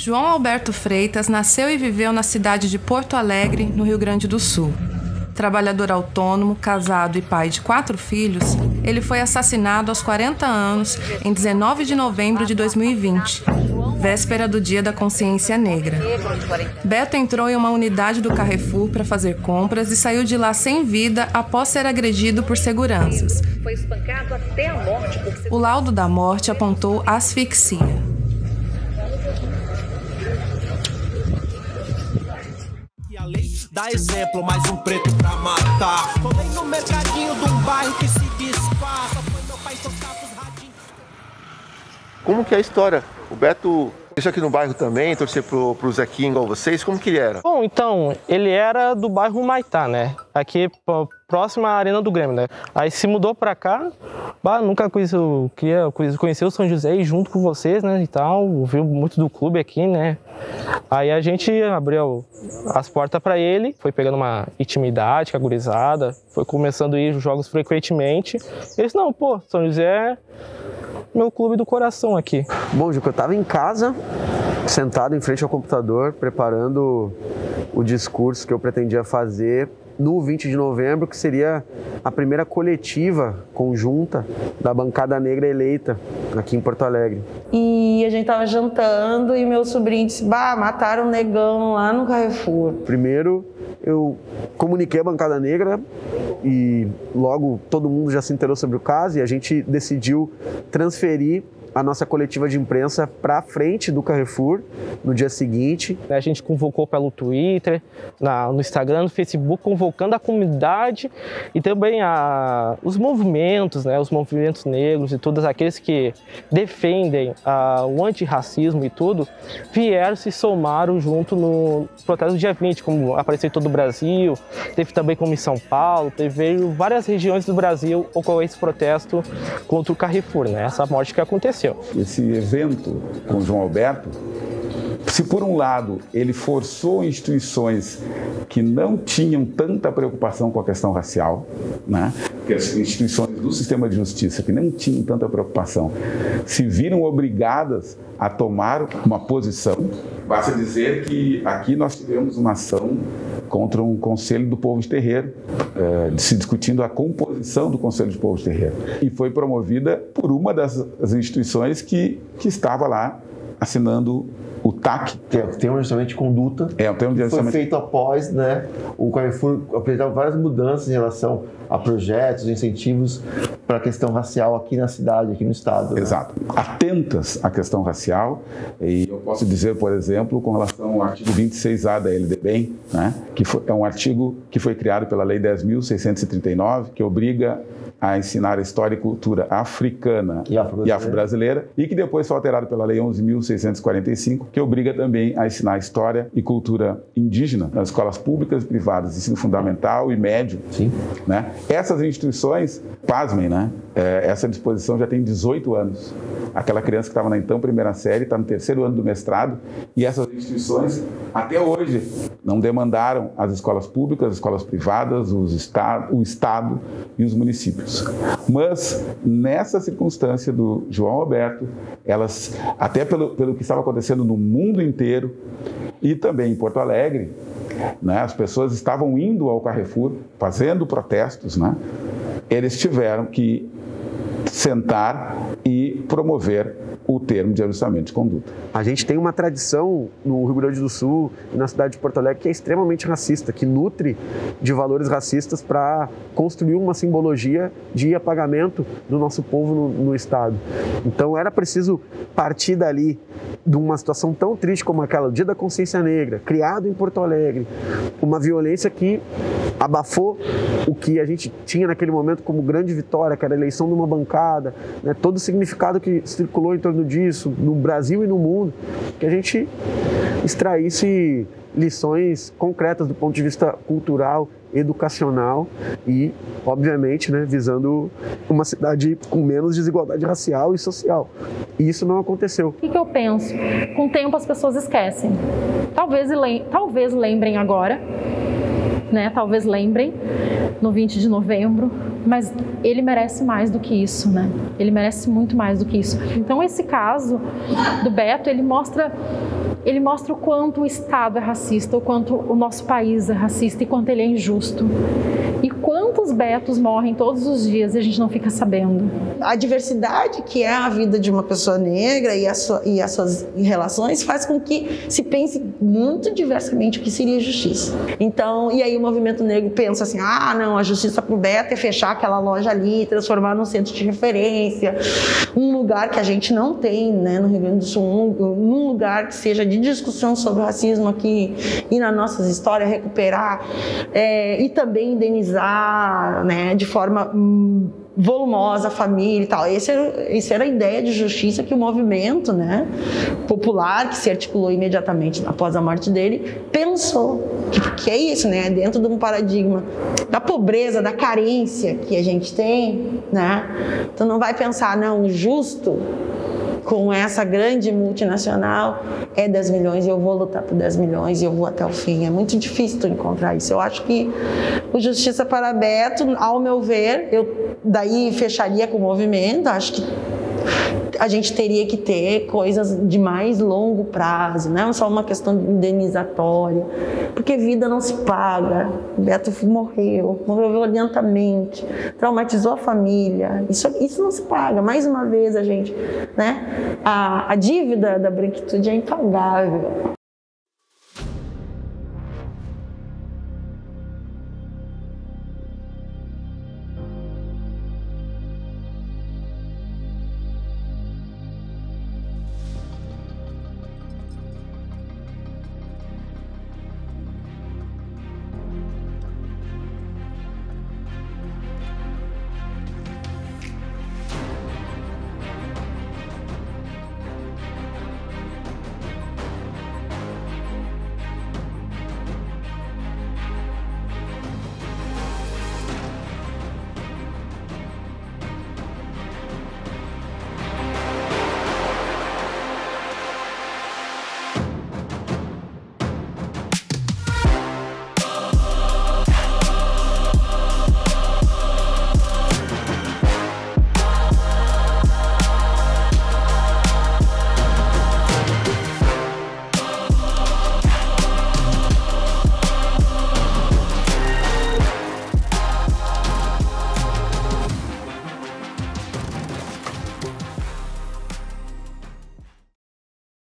João Alberto Freitas nasceu e viveu na cidade de Porto Alegre, no Rio Grande do Sul. Trabalhador autônomo, casado e pai de 4 filhos, ele foi assassinado aos 40 anos, em 19 de novembro de 2020, véspera do Dia da Consciência Negra. Beto entrou em uma unidade do Carrefour para fazer compras e saiu de lá sem vida após ser agredido por seguranças. Foi espancado até a morte por... O laudo da morte apontou asfixia. Dá exemplo, mais um preto pra matar. Colei no mercadinho de um bairro que se disfarça. Foi meu pai tocar pros radinhos. Como que é a história? O Beto isso aqui no bairro também, torcer pro Zequinha igual vocês, como que ele era? Bom, então, ele era do bairro Humaitá, né? Aqui próximo à Arena do Grêmio, né? Aí se mudou pra cá, nunca conheci o São José e junto com vocês, né, e tal, ouviu muito do clube aqui, né? Aí a gente abriu as portas pra ele, foi pegando uma intimidade com a gurizada, foi começando a ir os jogos frequentemente. Ele disse, não, pô, São José é meu clube do coração aqui. Bom, Juca, eu estava em casa, sentado em frente ao computador, preparando o discurso que eu pretendia fazer no 20 de novembro, que seria a primeira coletiva conjunta da bancada negra eleita aqui em Porto Alegre. E a gente tava jantando e meu sobrinho disse, mataram um negão lá no Carrefour. Primeiro, eu comuniquei a bancada negra e logo todo mundo já se inteirou sobre o caso e a gente decidiu transferir a nossa coletiva de imprensa para frente do Carrefour no dia seguinte. A gente convocou pelo Twitter, no Instagram, no Facebook, convocando a comunidade e também os movimentos, né, os movimentos negros e todos aqueles que defendem o antirracismo e tudo, vieram se somaram junto no protesto do dia 20, como apareceu em todo o Brasil, teve também como em São Paulo, teve várias regiões do Brasil ocorreu esse protesto contra o Carrefour, né, essa morte que aconteceu. Esse evento com o João Alberto, se por um lado ele forçou instituições que não tinham tanta preocupação com a questão racial, né? Que as instituições do sistema de justiça que não tinham tanta preocupação se viram obrigadas a tomar uma posição. Basta dizer que aqui nós tivemos uma ação contra um conselho do povo de terreiro, se discutindo a composição do conselho de povo de terreiro. E foi promovida por uma das instituições que estava lá assinando o TAC. Que é o termo de ajustamento de conduta. É, o termo de ajustamento. Foi feito após, né, o Carrefour apresentar várias mudanças em relação a projetos, incentivos para a questão racial aqui na cidade, aqui no estado. Exato. Né? Atentas à questão racial, e eu posso dizer, por exemplo, com relação ao artigo 26A da LDBEM, né, é um artigo que foi criado pela Lei 10.639, que obriga a ensinar a história e cultura africana e afro-brasileira, e que depois foi alterado pela Lei 11.645, que obriga também a ensinar a história e cultura indígena nas escolas públicas e privadas, ensino fundamental e médio. Sim. Né? Essas instituições, pasmem, né? Essa disposição já tem 18 anos. Aquela criança que estava na então primeira série está no 3º ano do mestrado, e essas instituições, até hoje, não demandaram as escolas públicas, as escolas privadas, o Estado e os municípios. Mas, nessa circunstância do João Alberto, elas, até pelo que estava acontecendo no mundo inteiro e também em Porto Alegre, né, as pessoas estavam indo ao Carrefour, fazendo protestos, né, eles tiveram que sentar e promover o termo de ajustamento de conduta. A gente tem uma tradição no Rio Grande do Sul e na cidade de Porto Alegre que é extremamente racista, que nutre de valores racistas para construir uma simbologia de apagamento do nosso povo no Estado. Então era preciso partir dali, de uma situação tão triste como aquela, o Dia da Consciência Negra, criado em Porto Alegre, uma violência que abafou o que a gente tinha naquele momento como grande vitória, que era a eleição de uma bancada, né, todo o significado que circulou em torno disso, no Brasil e no mundo, que a gente extraísse lições concretas do ponto de vista cultural, educacional e, obviamente, né, visando uma cidade com menos desigualdade racial e social. E isso não aconteceu. O que eu penso? Com o tempo as pessoas esquecem. Talvez lembrem agora, né? Talvez lembrem no 20 de novembro, mas ele merece mais do que isso, né? Ele merece muito mais do que isso. Então esse caso do Beto, ele mostra ele mostra o quanto o Estado é racista, o quanto o nosso país é racista e quanto ele é injusto. E quantos betos morrem todos os dias e a gente não fica sabendo. A diversidade que é a vida de uma pessoa negra e as suas relações faz com que se pense muito diversamente o que seria justiça. Então, e aí o movimento negro pensa assim, não, a justiça pro Beto é fechar aquela loja ali, transformar num centro de referência, um lugar que a gente não tem, né, no Rio Grande do Sul, um lugar que seja de discussão sobre o racismo aqui e nas nossas histórias, recuperar e também indenizar, né, de forma volumosa a família e tal. Essa era a ideia de justiça que o movimento, né, popular, que se articulou imediatamente após a morte dele, pensou. Que é isso, né? Dentro de um paradigma da pobreza, da carência que a gente tem, né? Então não vai pensar, não, o justo com essa grande multinacional é 10 milhões e eu vou lutar por 10 milhões e eu vou até o fim. É muito difícil tu encontrar isso. Eu acho que o Justiça para Beto, ao meu ver, eu daí fecharia com o movimento, acho que a gente teria que ter coisas de mais longo prazo, não só uma questão indenizatória, porque vida não se paga. O Beto morreu violentamente, traumatizou a família, isso não se paga. Mais uma vez a gente, né? A dívida da branquitude é impagável.